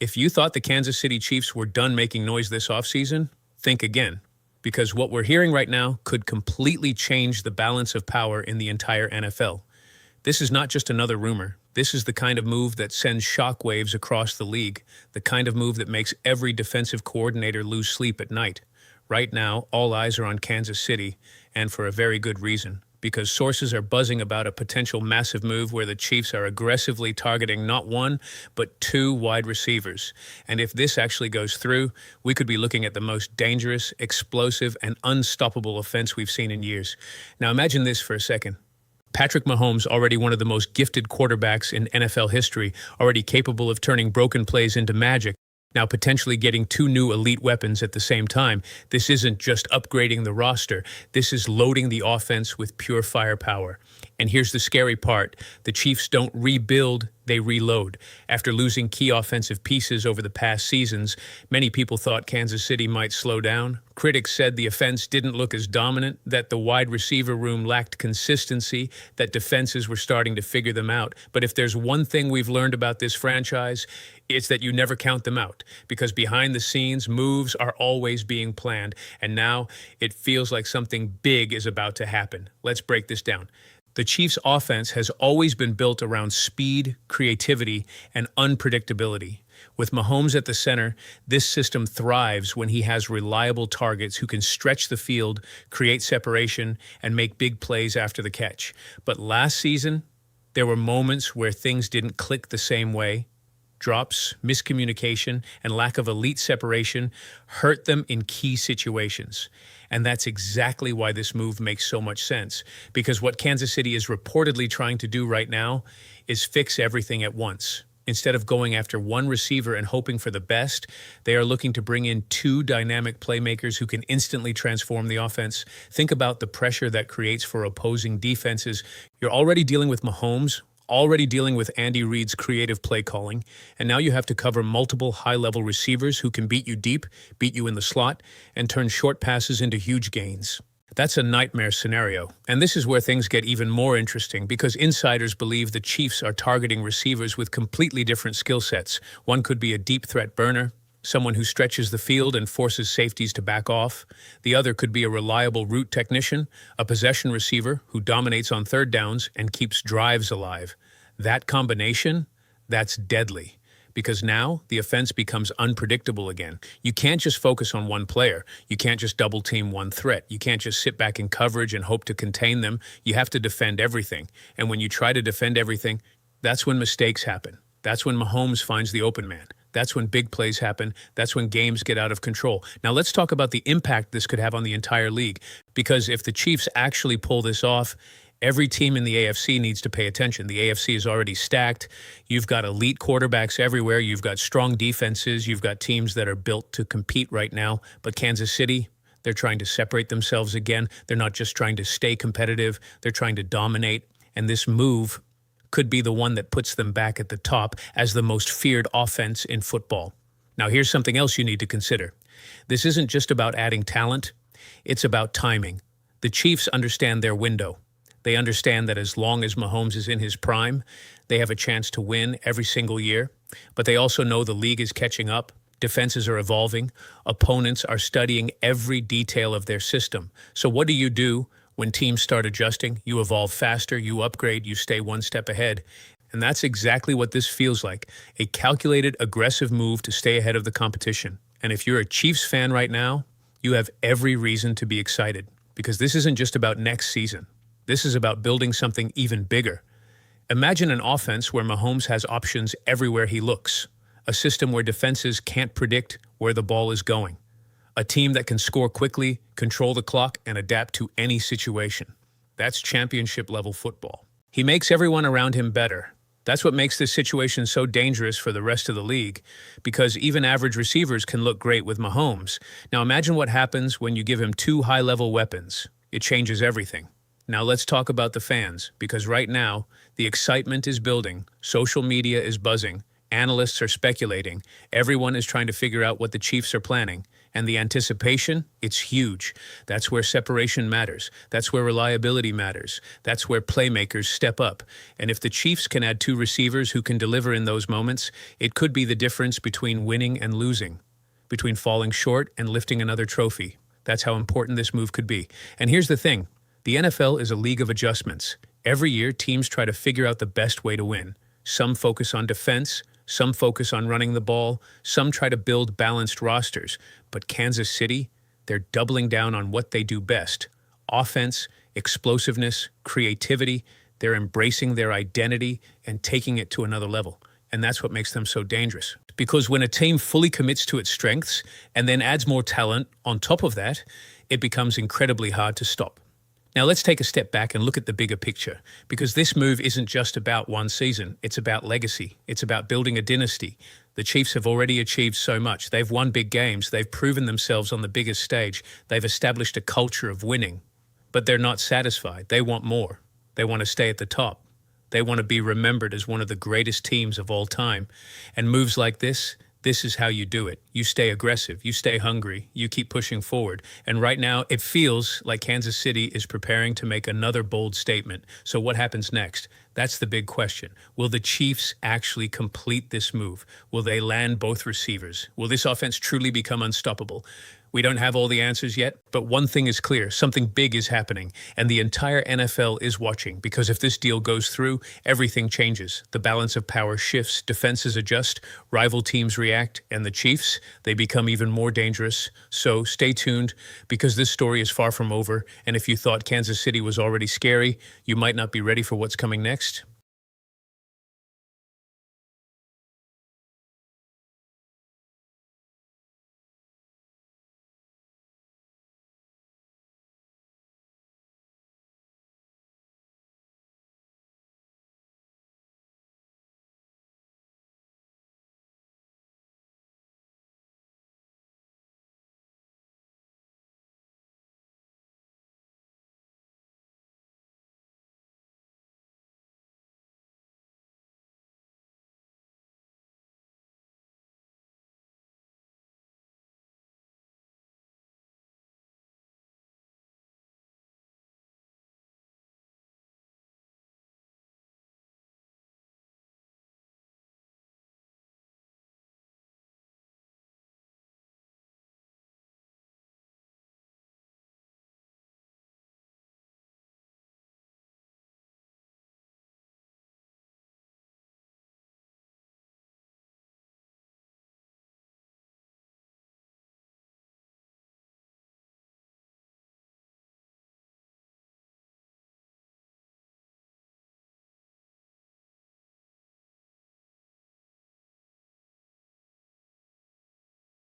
If you thought the Kansas City Chiefs were done making noise this offseason, think again, because what we're hearing right now could completely change the balance of power in the entire NFL. This is not just another rumor. This is the kind of move that sends shockwaves across the league, the kind of move that makes every defensive coordinator lose sleep at night. Right now, all eyes are on Kansas City, and for a very good reason, because sources are buzzing about a potential massive move where the Chiefs are aggressively targeting not one, but two wide receivers. And if this actually goes through, we could be looking at the most dangerous, explosive, and unstoppable offense we've seen in years. Now imagine this for a second. Patrick Mahomes, already one of the most gifted quarterbacks in NFL history, already capable of turning broken plays into magic, now potentially getting two new elite weapons at the same time. This isn't just upgrading the roster. This is loading the offense with pure firepower. And here's the scary part. The Chiefs don't rebuild, they reload. After losing key offensive pieces over the past seasons, many people thought Kansas City might slow down. Critics said the offense didn't look as dominant, that the wide receiver room lacked consistency, that defenses were starting to figure them out. But if there's one thing we've learned about this franchise, it's that you never count them out, because behind the scenes, moves are always being planned. And now it feels like something big is about to happen. Let's break this down. The Chiefs' offense has always been built around speed, creativity, and unpredictability. With Mahomes at the center, this system thrives when he has reliable targets who can stretch the field, create separation, and make big plays after the catch. But last season, there were moments where things didn't click the same way. Drops, miscommunication, and lack of elite separation hurt them in key situations. And that's exactly why this move makes so much sense, because what Kansas City is reportedly trying to do right now is fix everything at once. Instead of going after one receiver and hoping for the best, they are looking to bring in two dynamic playmakers who can instantly transform the offense. Think about the pressure that creates for opposing defenses. You're already dealing with Mahomes, already dealing with Andy Reid's creative play calling, and now you have to cover multiple high-level receivers who can beat you deep, beat you in the slot, and turn short passes into huge gains. That's a nightmare scenario, and this is where things get even more interesting, because insiders believe the Chiefs are targeting receivers with completely different skill sets. One could be a deep threat burner, someone who stretches the field and forces safeties to back off. The other could be a reliable route technician, a possession receiver who dominates on third downs and keeps drives alive. That combination, that's deadly, because now the offense becomes unpredictable again. You can't just focus on one player. You can't just double team one threat. You can't just sit back in coverage and hope to contain them. You have to defend everything. And when you try to defend everything, that's when mistakes happen. That's when Mahomes finds the open man. That's when big plays happen. That's when games get out of control. Now let's talk about the impact this could have on the entire league, because if the Chiefs actually pull this off, every team in the AFC needs to pay attention. The AFC is already stacked. You've got elite quarterbacks everywhere. You've got strong defenses. You've got teams that are built to compete right now. But Kansas City, they're trying to separate themselves again. They're not just trying to stay competitive. They're trying to dominate. And this move could be the one that puts them back at the top as the most feared offense in football. Now, here's something else you need to consider. This isn't just about adding talent. It's about timing. The Chiefs understand their window. They understand that as long as Mahomes is in his prime, they have a chance to win every single year. But they also know the league is catching up. Defenses are evolving. Opponents are studying every detail of their system. So what do? When teams start adjusting, you evolve faster, you upgrade, you stay one step ahead. And that's exactly what this feels like, a calculated, aggressive move to stay ahead of the competition. And if you're a Chiefs fan right now, you have every reason to be excited, because this isn't just about next season. This is about building something even bigger. Imagine an offense where Mahomes has options everywhere he looks, a system where defenses can't predict where the ball is going. A team that can score quickly, control the clock, and adapt to any situation. That's championship-level football. He makes everyone around him better. That's what makes this situation so dangerous for the rest of the league, because even average receivers can look great with Mahomes. Now imagine what happens when you give him two high-level weapons. It changes everything. Now let's talk about the fans, because right now, the excitement is building, social media is buzzing, analysts are speculating, everyone is trying to figure out what the Chiefs are planning. And the anticipation, it's huge. That's where separation matters. That's where reliability matters. That's where playmakers step up. And if the Chiefs can add two receivers who can deliver in those moments, it could be the difference between winning and losing, between falling short and lifting another trophy. That's how important this move could be. And here's the thing. The NFL is a league of adjustments. Every year, teams try to figure out the best way to win. Some focus on defense, some focus on running the ball, some try to build balanced rosters. But Kansas City, they're doubling down on what they do best. Offense, explosiveness, creativity. They're embracing their identity and taking it to another level. And that's what makes them so dangerous. Because when a team fully commits to its strengths and then adds more talent on top of that, it becomes incredibly hard to stop. Now let's take a step back and look at the bigger picture, because this move isn't just about one season. It's about legacy. It's about building a dynasty. The Chiefs have already achieved so much. They've won big games. They've proven themselves on the biggest stage. They've established a culture of winning. But they're not satisfied. They want more. They want to stay at the top. They want to be remembered as one of the greatest teams of all time. And moves like this is how you do it. You stay aggressive, you stay hungry, you keep pushing forward. And right now, it feels like Kansas City is preparing to make another bold statement. So what happens next? That's the big question. Will the Chiefs actually complete this move? Will they land both receivers? Will this offense truly become unstoppable? We don't have all the answers yet, but one thing is clear. Something big is happening, and the entire NFL is watching, because if this deal goes through, everything changes. The balance of power shifts, defenses adjust, rival teams react, and the Chiefs, they become even more dangerous. So stay tuned, because this story is far from over, and if you thought Kansas City was already scary, you might not be ready for what's coming next.